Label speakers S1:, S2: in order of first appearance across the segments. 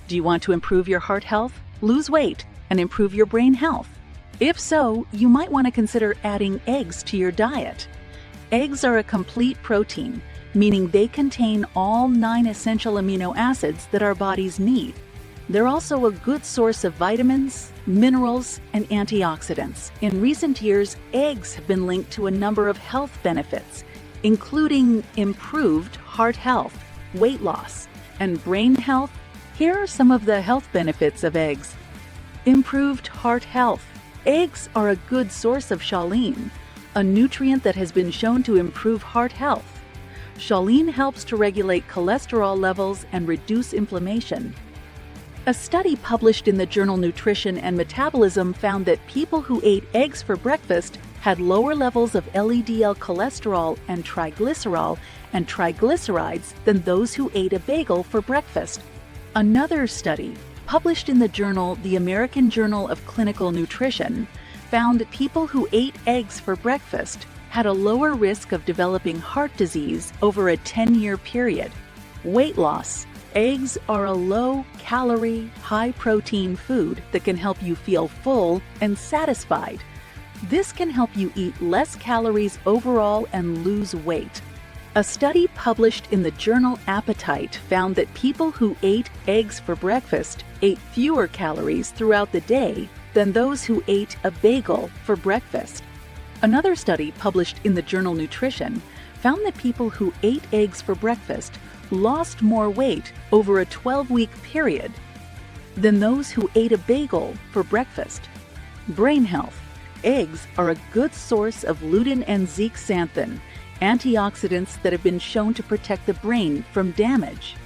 S1: Do you want to improve your heart health, lose weight, and improve your brain health? If so, you might want to consider adding eggs to your diet. Eggs are a complete protein, meaning they contain all 9 essential amino acids that our bodies need. They're also a good source of vitamins, minerals, and antioxidants. In recent years, eggs have been linked to a number of health benefits, including improved heart health, weight loss, and brain health. Here are some of the health benefits of eggs. Improved heart health. Eggs are a good source of choline, a nutrient that has been shown to improve heart health. Choline helps to regulate cholesterol levels and reduce inflammation. A study published in the journal Nutrition and Metabolism found that people who ate eggs for breakfast had lower levels of LDL cholesterol and triglycerides than those who ate a bagel for breakfast. Another study, published in the journal The American Journal of Clinical Nutrition, found people who ate eggs for breakfast had a lower risk of developing heart disease over a 10-year period. Weight loss. Eggs are a low-calorie, high-protein food that can help you feel full and satisfied. This can help you eat less calories overall and lose weight. A study published in the journal Appetite found that people who ate eggs for breakfast ate fewer calories throughout the day than those who ate a bagel for breakfast. Another study published in the journal Nutrition found that people who ate eggs for breakfast lost more weight over a 12-week period than those who ate a bagel for breakfast. Brain health. Eggs are a good source of lutein and zeaxanthin, antioxidants that have been shown to protect the brain from damage.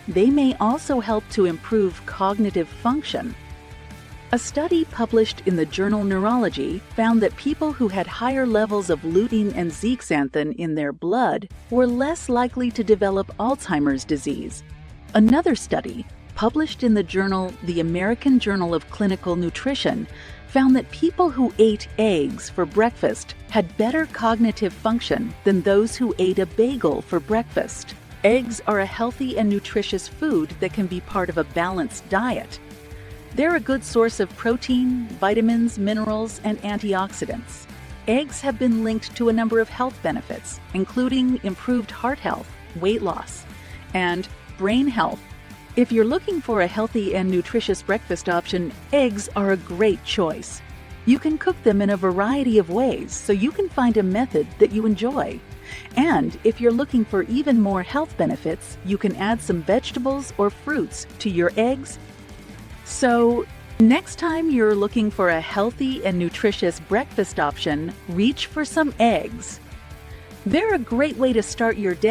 S1: They may also help to improve cognitive function. A study published in the journal Neurology found that people who had higher levels of lutein and zeaxanthin in their blood were less likely to develop Alzheimer's disease. Another study, published in the journal The American Journal of Clinical Nutrition, found that people who ate eggs for breakfast had better cognitive function than those who ate a bagel for breakfast. Eggs are a healthy and nutritious food that can be part of a balanced diet. They're a good source of protein, vitamins, minerals, and antioxidants. Eggs have been linked to a number of health benefits, including improved heart health, weight loss, and brain health. If you're looking for a healthy and nutritious breakfast option, eggs are a great choice. You can cook them in a variety of ways, so you can find a method that you enjoy. And if you're looking for even more health benefits, you can add some vegetables or fruits to your eggs. So, next time you're looking for a healthy and nutritious breakfast option, reach for some eggs. They're a great way to start your day.